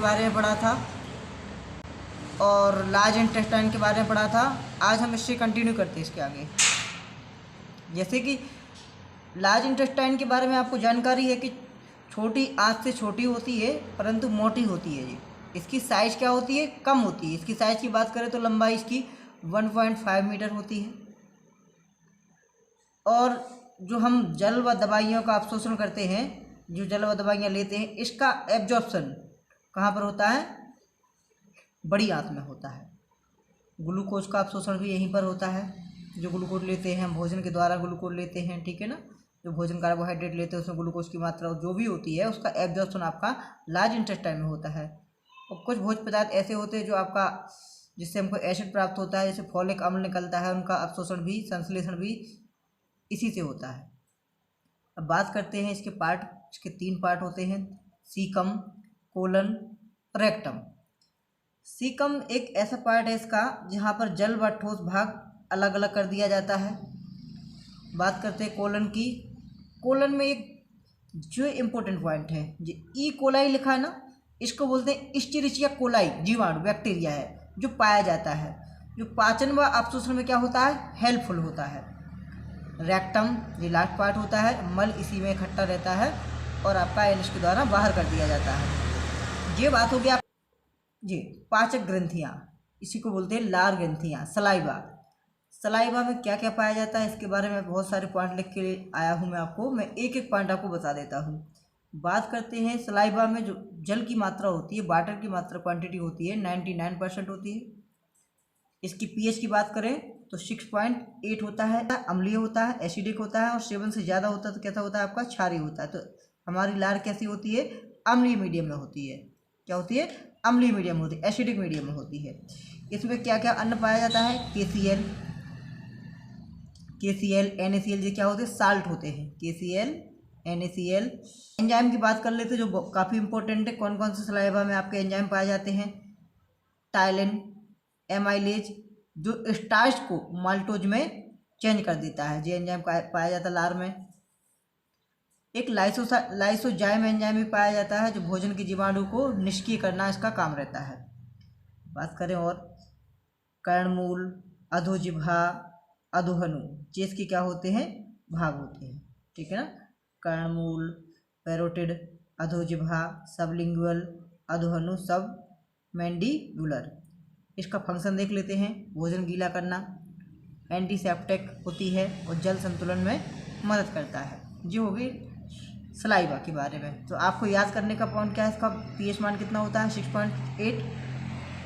के बारे में पढ़ा था और लार्ज इंटेस्टाइन के बारे में पढ़ा था। आज हम इससे कंटिन्यू करते हैं इसके आगे। जैसे कि लार्ज इंटेस्टाइन के बारे में आपको जानकारी है कि छोटी आँत से छोटी होती है परंतु मोटी होती है। ये इसकी साइज़ क्या होती है, कम होती है। इसकी साइज़ की बात करें तो लंबाई इसकी 1.5 मीटर होती है। और जो हम जल व दवाइयों का अवशोषण करते हैं, जो जल व दवाइयाँ लेते हैं, इसका एब्जॉर्प्शन कहाँ पर होता है, बड़ी आंत में होता है। ग्लूकोज का अवशोषण भी यहीं पर होता है। जो ग्लूकोज लेते हैं हम भोजन के द्वारा ग्लूकोज लेते हैं, ठीक है ना। जो भोजन कार्बोहाइड्रेट लेते हैं उसमें ग्लूकोज की मात्रा जो भी होती है उसका एब्जॉर्प्शन आपका लार्ज इंटेस्टाइन में होता है। और कुछ भोज्य पदार्थ ऐसे होते हैं जो आपका जिससे हमको एसिड प्राप्त होता है, जैसे फॉलिक अम्ल निकलता है, उनका अवशोषण भी संश्लेषण भी इसी से होता है। अब बात करते हैं इसके पार्ट। इसके 3 पार्ट होते हैं, सीकम, कोलन, रेक्टम। सीकम एक ऐसा पार्ट है इसका जहाँ पर जल व ठोस भाग अलग अलग कर दिया जाता है। बात करते हैं कोलन की। कोलन में एक जो इम्पोर्टेंट पॉइंट है, जो ई कोलाई लिखा है ना, इसको बोलते हैं इस्चेरिचिया कोलाई। जीवाणु बैक्टीरिया है जो पाया जाता है, जो पाचन व अवशोषण में क्या होता है, हेल्पफुल होता है। रेक्टम ये लास्ट पार्ट होता है, मल इसी में इकट्ठा रहता है और आपका एनएच के द्वारा बाहर कर दिया जाता है। ये बात हो गया जी पाचक ग्रंथियाँ, इसी को बोलते हैं लार ग्रंथियाँ। सलाइवा, सलाइवा में क्या क्या पाया जाता है इसके बारे में बहुत सारे पॉइंट लिख के आया हूँ मैं आपको। मैं एक एक पॉइंट आपको बता देता हूँ। बात करते हैं सलाइवा में जो जल की मात्रा होती है, वाटर की मात्रा क्वांटिटी होती है 99% होती है। इसकी पीएच की बात करें तो 6.8 होता है। अम्लीय होता है, एसिडिक होता है और सेवन से ज़्यादा होता है तो कैसा होता है आपका, क्षारीय होता है। तो हमारी लार कैसी होती है, अम्लीय मीडियम में होती है। क्या होती है, अम्लीय मीडियम होती है, एसिडिक मीडियम में होती है। इसमें क्या क्या अन्न पाया जाता है, KCl, NaCl, ये क्या होते हैं, साल्ट होते हैं। KCl, NaCl। एंजाइम की बात कर लेते हैं जो काफ़ी इंपॉर्टेंट है। कौन कौन से सलाइवा में आपके एंजाइम पाए जाते हैं, टाइलिन, एमाइलेज, जो स्टार्च को माल्टोज में चेंज कर देता है, ये एंजाइम पाया जाता है लार में। एक लाइसोजाइम एंजाइम भी पाया जाता है जो भोजन के जीवाणु को निष्क्रिय करना इसका काम रहता है। बात करें और कर्णमूल, अधोजिह्वा, अधोहनु, ये इसके क्या होते हैं, भाग होते हैं, ठीक है ना। कर्णमूल, पैरोटिड, अधोजिह्वा, सबलिंगुअल, अधोहनु, सब मैंडिबुलर। इसका फंक्शन देख लेते हैं। भोजन गीला करना, एंटीसेप्टिक होती है और जल संतुलन में मदद करता है। जो होगी सलाइवा के बारे में। तो आपको याद करने का पॉइंट क्या है, इसका पीएच मान कितना होता है, 6.8।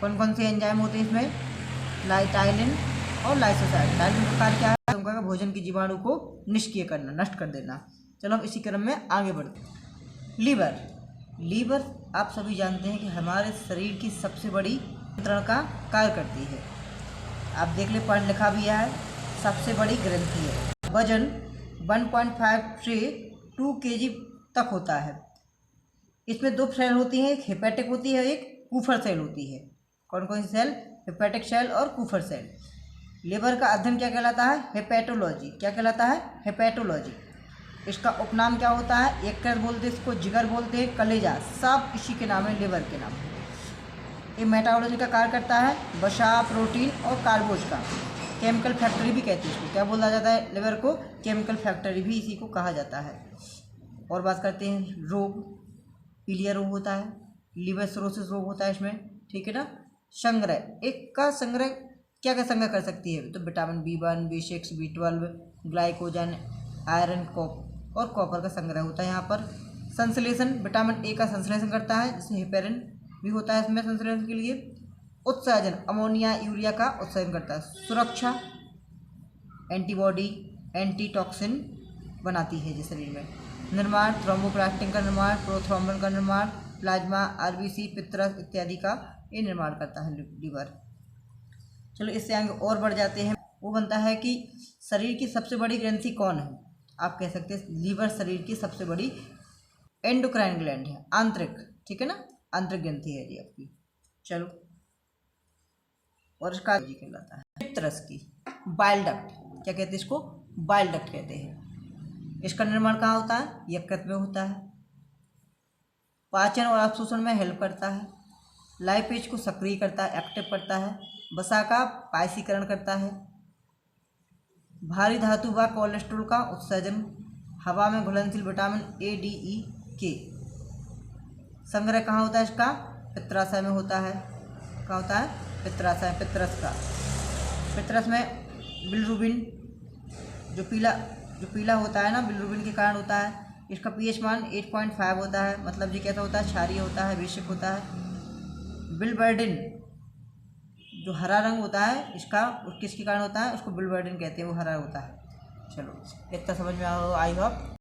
कौन कौन से एंजाइम होते हैं इसमें, टाइलिन और लाइसोजाइम। टाइलिन प्रकार क्या है, उनका भोजन के जीवाणु को निष्क्रिय करना, नष्ट कर देना। चलो हम इसी क्रम में आगे बढ़ते हैं। लीवर, लीवर आप सभी जानते हैं कि हमारे शरीर की सबसे बड़ी नियंत्रण का कार्य करती है। आप देख ले पॉइंट लिखा भी है, सबसे बड़ी ग्रंथि है। वजन 1.5 से 2 kg तक होता है। इसमें 2 सेल होती हैं, एक हेपेटिक होती है, एक कूफर सेल होती है। कौन कौन सी सेल, हेपेटिक सेल और कूफर सेल। लीवर का अध्ययन क्या कहलाता है, हेपेटोलॉजी। क्या कहलाता है, हेपेटोलॉजी। इसका उपनाम क्या होता है, यकृत बोलते हैं इसको, जिगर बोलते हैं, कलेजा, सब इसी के नाम है, लीवर के नाम है। ये मेटाबॉलिज्म का कार्य करता है, वसा, प्रोटीन और कार्बोज का। केमिकल फैक्ट्री भी कहते हैं इसको। क्या बोला जाता है लीवर को, केमिकल फैक्ट्री भी इसी को कहा जाता है। और बात करते हैं रोग, पीलिया रोग होता है, लीवर सिरोसिस रोग होता है इसमें, ठीक है ना। संग्रह, एक का संग्रह क्या क्या संग्रह कर सकती है, तो vitamin B1, B6, B12, glycogen, iron और कॉपर का संग्रह होता है यहाँ पर। संश्लेषण, विटामिन A का संश्लेषण करता है, जिसमें हेपेरिन भी होता है इसमें संश्लेषण के लिए। उत्सर्जन, अमोनिया, यूरिया का उत्सर्जन करता है। सुरक्षा, एंटीबॉडी, एंटीटॉक्सिन बनाती है जिस शरीर में। निर्माण, थ्रोम्बोप्लास्टिन का निर्माण, प्रोथ्रोम्बन का निर्माण, प्लाज्मा, RBC, पित्तरस इत्यादि का ये निर्माण करता है लीवर। चलो इससे आगे और बढ़ जाते हैं। वो बनता है कि शरीर की सबसे बड़ी ग्रंथि कौन है, आप कह सकते हैं लीवर शरीर की सबसे बड़ी एंडोक्राइन ग्लैंड है, आंतरिक, ठीक है ना, आंतरिक ग्रंथि है जी आपकी। चलो और इसका कहलाता है पित्तरस की, बाइल डक्ट। क्या कहते हैं इसको, बाइल डक्ट कहते हैं। इसका निर्माण कहाँ होता है, यकृत में होता है। पाचन और अवशोषण में हेल्प करता है। लाइपेज को सक्रिय करता है, एक्टिव करता है। वसा का पायसीकरण करता है। भारी धातु व कोलेस्ट्रॉल का उत्सर्जन। हवा में घुलनशील विटामिन ए, डी, ई, के। संग्रह कहाँ होता है इसका? पित्राशय में होता है। कहाँ होता है? पित्राशय, पित्रस का। पित्रस में बिलिरुबिन जो पीला होता है ना, बिलिरुबिन के कारण होता है। इसका पीएच मान 8.5 होता है, मतलब ये कैसा होता है? क्षारीय होता है, बेसिक होता है। बिलिवर्डिन जो हरा रंग होता है इसका, किसके कारण होता है? उसको बिलिवर्डिन कहते हैं, वो हरा होता है। चलो इतना समझ में आई होप।